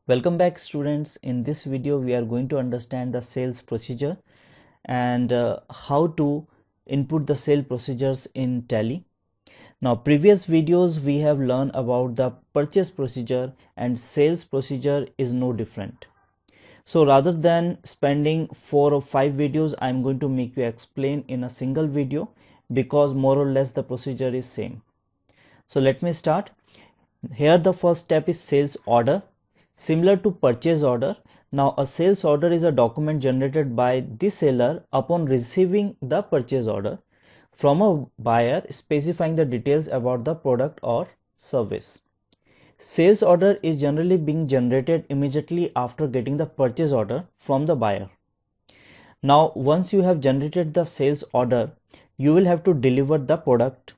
Welcome back students. In this video we are going to understand the sales procedure and how to input the sale procedures in Tally. Now previous videos we have learned about the purchase procedure and sales procedure is no different. So rather than spending 4 or 5 videos, I am going to make you explain in a single video because more or less the procedure is same. So let me start. Here the first step is sales order. Similar to purchase order, now a sales order is a document generated by the seller upon receiving the purchase order from a buyer specifying the details about the product or service. Sales order is generally being generated immediately after getting the purchase order from the buyer. Now once you have generated the sales order, you will have to deliver the product.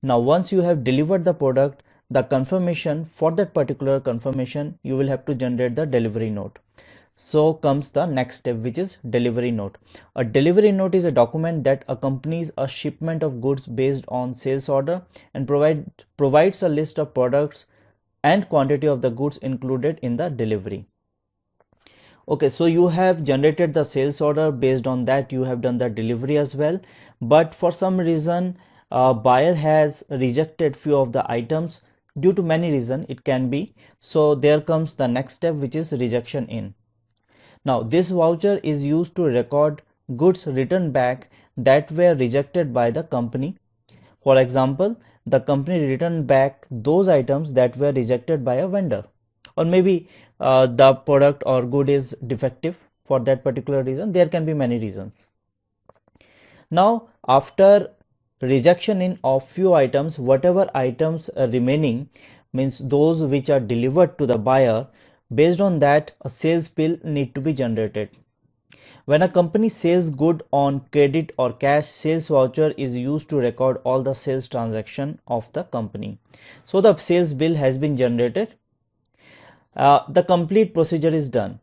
Now once you have delivered the product, the confirmation, for that particular confirmation you will have to generate the delivery note. So comes the next step, which is delivery note. A delivery note is a document that accompanies a shipment of goods based on sales order and provides a list of products and quantity of the goods included in the delivery. Okay, so you have generated the sales order. Based on that you have done the delivery as well, but for some reason buyer has rejected few of the items due to many reasons it can be. So there comes the next step, which is rejection in. Now this voucher is used to record goods returned back that were rejected by the company. For example, the company returned back those items that were rejected by a vendor, or maybe the product or good is defective for that particular reason. There can be many reasons. Now after rejection in of few items, whatever items remaining, means those which are delivered to the buyer, based on that a sales bill need to be generated. When a company sells good on credit or cash, sales voucher is used to record all the sales transaction of the company. So the sales bill has been generated. The complete procedure is done.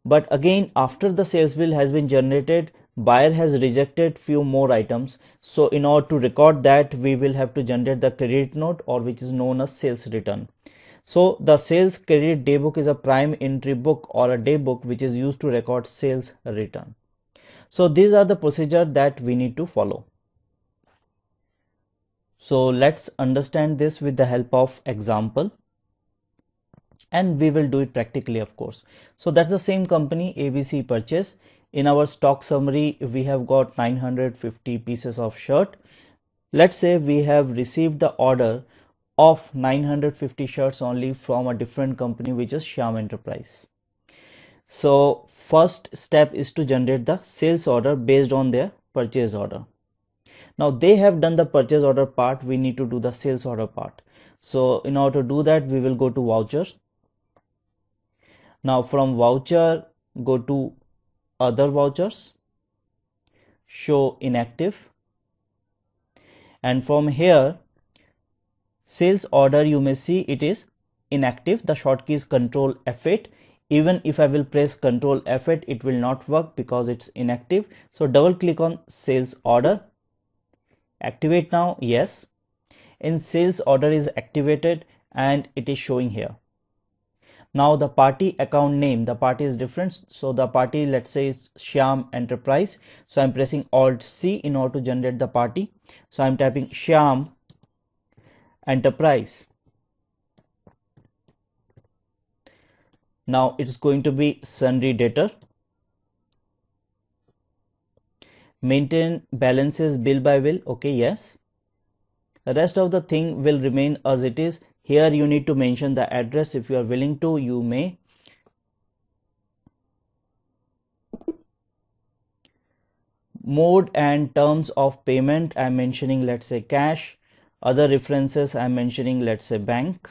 But again, after the sales bill has been generated, buyer has rejected few more items. So in order to record that, we will have to generate the credit note, or which is known as sales return. So the sales credit day book is a prime entry book or a day book which is used to record sales return. So these are the procedure that we need to follow. So let's understand this with the help of example, and we will do it practically, of course. So that's the same company, ABC Purchase. In our stock summary we have got 950 pieces of shirt. Let's say we have received the order of 950 shirts only from a different company, which is Shyam Enterprise. So first step is to generate the sales order based on their purchase order. Now they have done the purchase order part, we need to do the sales order part. So in order to do that, we will go to vouchers. Now from voucher, go to other vouchers, show inactive, and from here sales order, you may see it is inactive. The shortkey is Control F8. Even if I will press Control F8, it will not work because it's inactive. So double click on sales order, activate now. Yes, in sales order is activated and it is showing here. Now the party account name, the party is different. So the party, let's say, is Shyam Enterprise. So I'm pressing Alt C in order to generate the party. So I'm typing Shyam Enterprise. Now it's going to be sundry debtor. Maintain balances bill by bill. Okay, yes. The rest of the thing will remain as it is. Here you need to mention the address. If you are willing to, you may. Mode and terms of payment, I'm mentioning, let's say, cash. Other references, I'm mentioning, let's say, bank.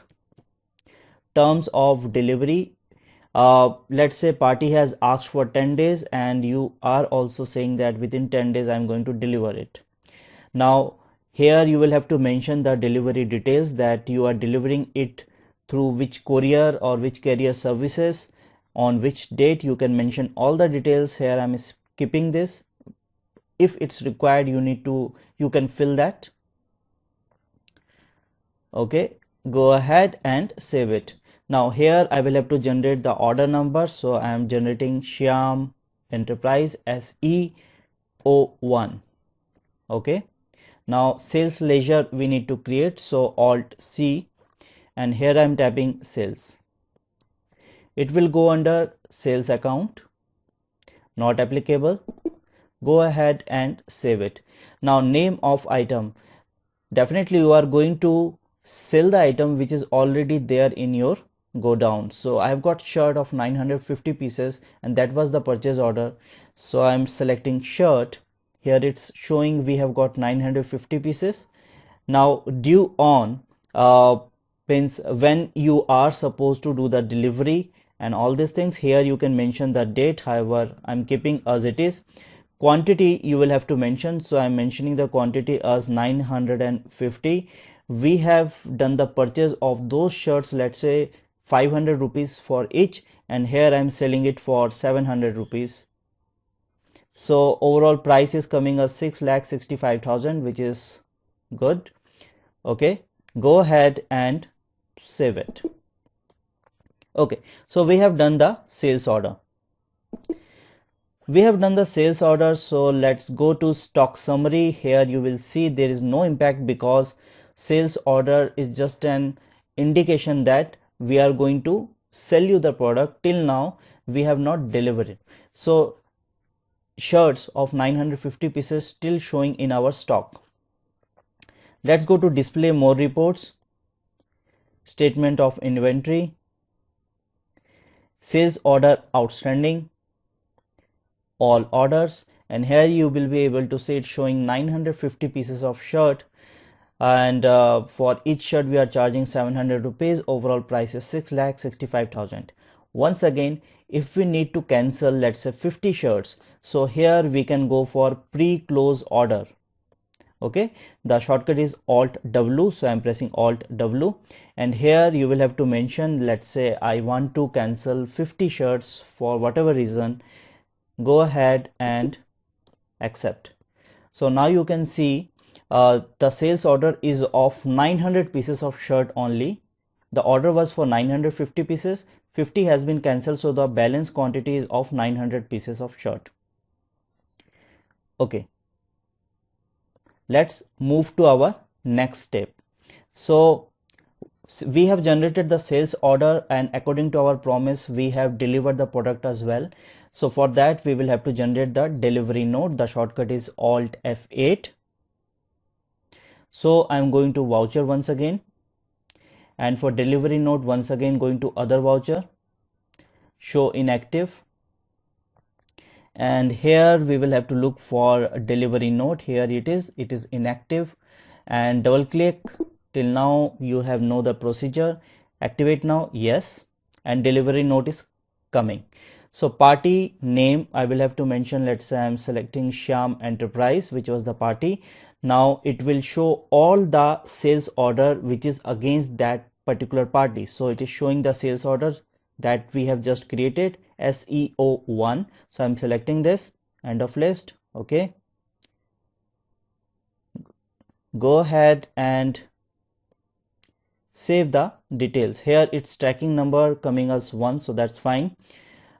Terms of delivery, let's say party has asked for 10 days and you are also saying that within 10 days I'm going to deliver it. Now here you will have to mention the delivery details, that you are delivering it through which courier or which carrier services, on which date. You can mention all the details. Here I'm skipping this. If it's required, you can fill that. Okay, go ahead and save it. Now here I will have to generate the order number, so I am generating Shyam Enterprise SEO1. Okay, now sales ledger we need to create, so Alt C, and here I am tapping sales. It will go under sales account, not applicable. Go ahead and save it. Now name of item, definitely you are going to sell the item which is already there in your go down. So I have got shirt of 950 pieces and that was the purchase order, so I am selecting shirt. Here it's showing we have got 950 pieces. Now due on means when you are supposed to do the delivery and all these things. Here you can mention the date, however I'm keeping as it is. Quantity you will have to mention, so I'm mentioning the quantity as 950. We have done the purchase of those shirts, let's say 500 rupees for each, and here I'm selling it for 700 rupees. So overall price is coming as 6,65,000, which is good. Okay, go ahead and save it. Okay, so we have done the sales order. We have done the sales order, so let's go to stock summary. Here you will see there is no impact because sales order is just an indication that we are going to sell you the product. Till now we have not delivered it, so shirts of 950 pieces still showing in our stock. Let's go to display more reports, statement of inventory, sales order outstanding, all orders, and here you will be able to see it showing 950 pieces of shirt, and for each shirt we are charging 700 rupees. Overall price is 6,65,000. Once again, if we need to cancel let's say 50 shirts, so here we can go for pre-close order. Okay, the shortcut is Alt W, so I'm pressing Alt W, and here you will have to mention, let's say I want to cancel 50 shirts for whatever reason. Go ahead and accept. So now you can see the sales order is of 900 pieces of shirt only. The order was for 950 pieces, 50 has been cancelled, so the balance quantity is of 900 pieces of shirt. Okay, let's move to our next step. So we have generated the sales order, and according to our promise we have delivered the product as well. So for that we will have to generate the delivery note. The shortcut is Alt F8. So I'm going to voucher once again, and for delivery note once again going to other voucher, show inactive, and here we will have to look for delivery note. Here it is inactive, and double click. Till now you have know the procedure. Activate now, yes, and delivery note is coming. So party name I will have to mention, let's say I'm selecting Shyam Enterprise, which was the party. Now it will show all the sales order which is against that particular party. So it is showing the sales order that we have just created, SEO1. So I'm selecting this, end of list. Okay, go ahead and save the details. Here it's tracking number coming as 1, so that's fine.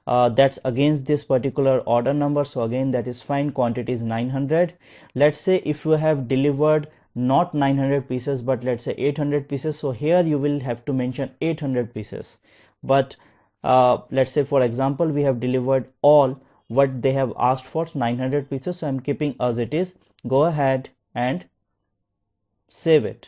That's against this particular order number, so again that is fine. Quantity is 900. Let's say if you have delivered not 900 pieces but let's say 800 pieces, so here you will have to mention 800 pieces. But let's say for example we have delivered all what they have asked for, 900 pieces, so I'm keeping as it is. Go ahead and save it.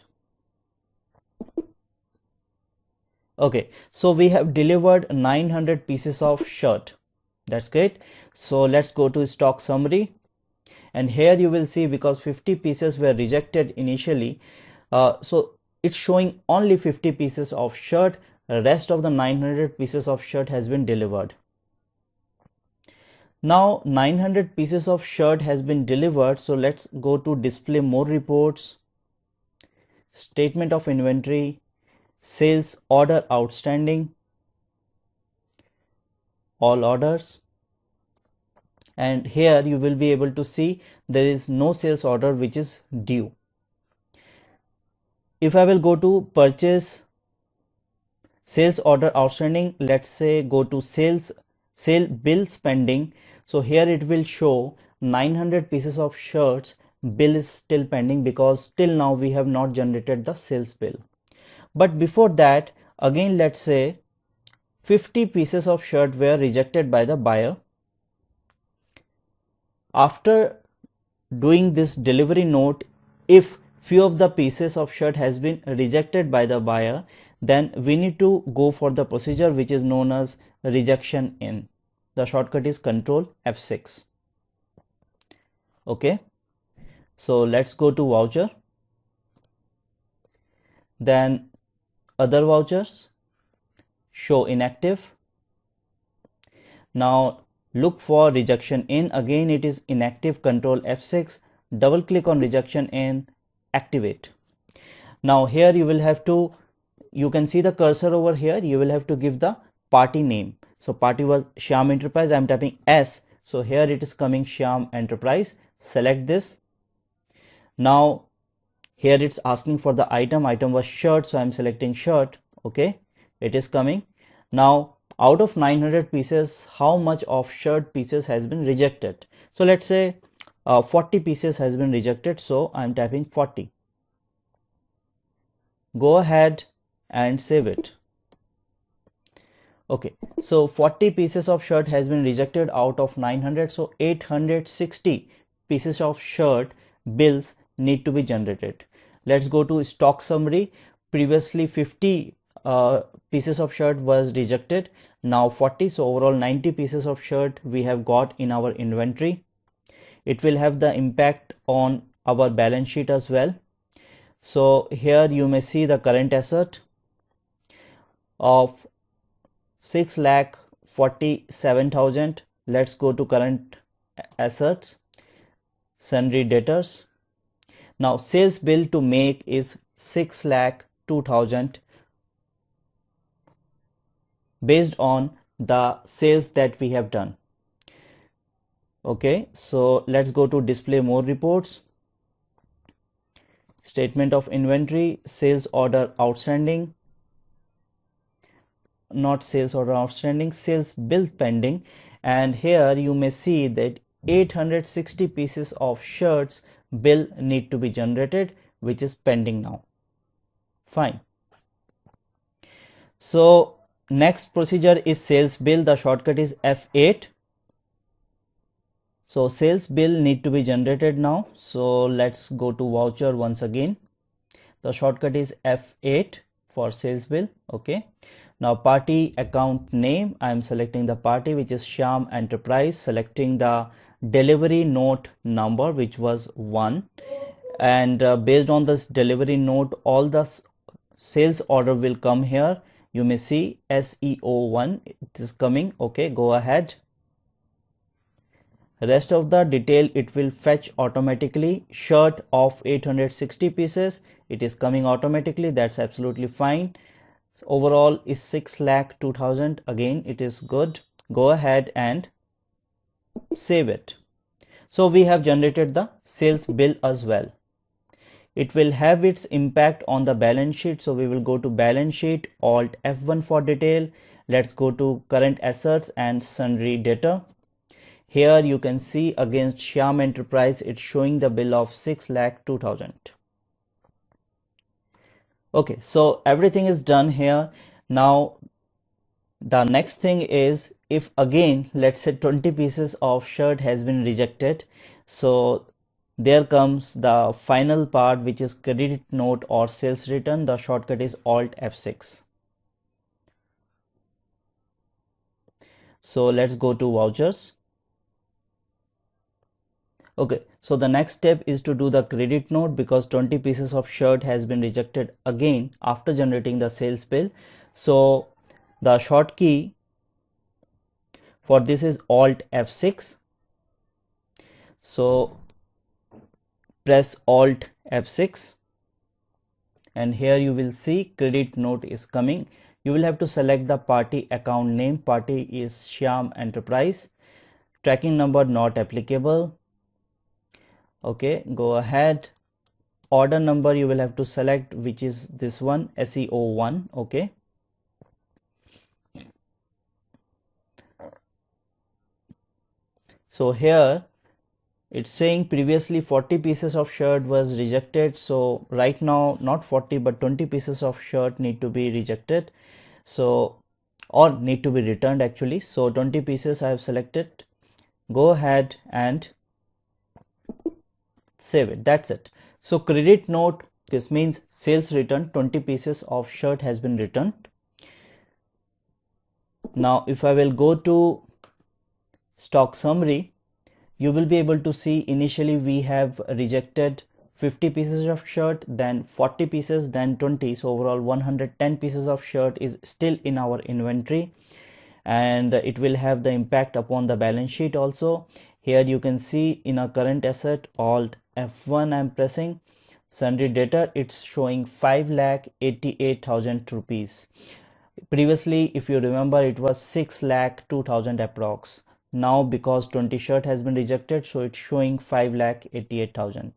Okay, so we have delivered 900 pieces of shirt. That's great. So let's go to stock summary, and here you will see because 50 pieces were rejected initially, so it's showing only 50 pieces of shirt. The rest of the 900 pieces of shirt has been delivered. Now 900 pieces of shirt has been delivered, so let's go to display more reports, statement of inventory, sales order outstanding, all orders, and here you will be able to see there is no sales order which is due. If I will go to purchase sales order outstanding, let's say go to sale bill pending. So here it will show 900 pieces of shirts, bill is still pending because till now we have not generated the sales bill. But before that, again let's say 50 pieces of shirt were rejected by the buyer. After doing this delivery note, if few of the pieces of shirt has been rejected by the buyer, then we need to go for the procedure which is known as rejection in. The shortcut is Control F6. Okay, so let's go to voucher, then other vouchers, show inactive. Now look for rejection in, again it is inactive, Control F6, double click on rejection in, activate. Now here you will have to, you can see the cursor over here, you will have to give the party name. So party was Shyam Enterprise, I am typing S, so here it is coming Shyam Enterprise, select this. Now here it's asking for the item was shirt, so I am selecting shirt. Okay, it is coming. Now out of 900 pieces, how much of shirt pieces has been rejected? So let's say 40 pieces has been rejected, so I am typing 40. Go ahead and save it. Okay, so 40 pieces of shirt has been rejected out of 900, so 860 pieces of shirt bills need to be generated. Let's go to stock summary. Previously 50 pieces of shirt was rejected, now 40, so overall 90 pieces of shirt we have got in our inventory. It will have the impact on our balance sheet as well. So here you may see the current asset of 6,47,000. Let's go to current assets, sundry debtors. Now sales bill to make is 6,02,000 based on the sales that we have done. Okay, so let's go to display more reports, statement of inventory, sales order outstanding, not sales order outstanding, sales bill pending, and here you may see that 860 pieces of shirts bill need to be generated, which is pending now. Fine. So next procedure is sales bill. The shortcut is F8. So sales bill need to be generated now. So let's go to voucher once again. The shortcut is F8 for sales bill. Okay. Now party account name, I am selecting the party which is Shyam Enterprise, selecting the delivery note number which was 1, and based on this delivery note all the sales order will come here. You may see SEO1, it is coming. Okay, go ahead. Rest of the detail it will fetch automatically. Shirt of 860 pieces, it is coming automatically, that's absolutely fine. Overall is 6,02,000. Again it is good. Go ahead and save it. So we have generated the sales bill as well. It will have its impact on the balance sheet, so we will go to balance sheet, Alt F1 for detail. Let's go to current assets and sundry debtor. Here you can see against Shyam Enterprise it's showing the bill of 6,02,000. Okay, so everything is done here. Now the next thing is, if again let's say 20 pieces of shirt has been rejected, so there comes the final part which is credit note or sales return. The shortcut is Alt F6. So let's go to vouchers. Okay, so the next step is to do the credit note because 20 pieces of shirt has been rejected again after generating the sales bill. So the short key for this is Alt F6. So press Alt F6 and here you will see credit note is coming. You will have to select the party account name. Party is Shyam Enterprise. Tracking number not applicable. Okay, go ahead. Order number you will have to select, which is this one, SEO1. Okay, So here it's saying previously 40 pieces of shirt was rejected, so right now not 40 but 20 pieces of shirt need to be rejected, so or need to be returned actually. So 20 pieces I have selected. Go ahead and save it. That's it. So credit note, this means sales return, 20 pieces of shirt has been returned. Now if I will go to stock summary, you will be able to see initially we have rejected 50 pieces of shirt, then 40 pieces, then 20, so overall 110 pieces of shirt is still in our inventory, and it will have the impact upon the balance sheet also. Here you can see in a current asset, Alt F1 I'm pressing, sundry debtor, it's showing 5,88,000 rupees. Previously, if you remember, it was 6,02,000 approx. Now because 20 shirt has been rejected, so it's showing 5,88,000.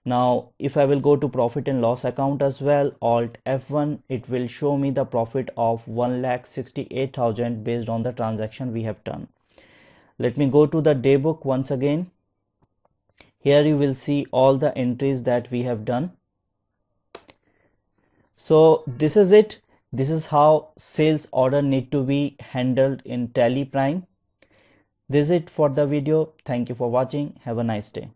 Now if I will go to profit and loss account as well, Alt F1, it will show me the profit of 1,68,000 based on the transaction we have done. Let me go to the day book once again. Here you will see all the entries that we have done. So this is it. This is how sales order need to be handled in Tally Prime. This is it for the video. Thank you for watching. Have a nice day.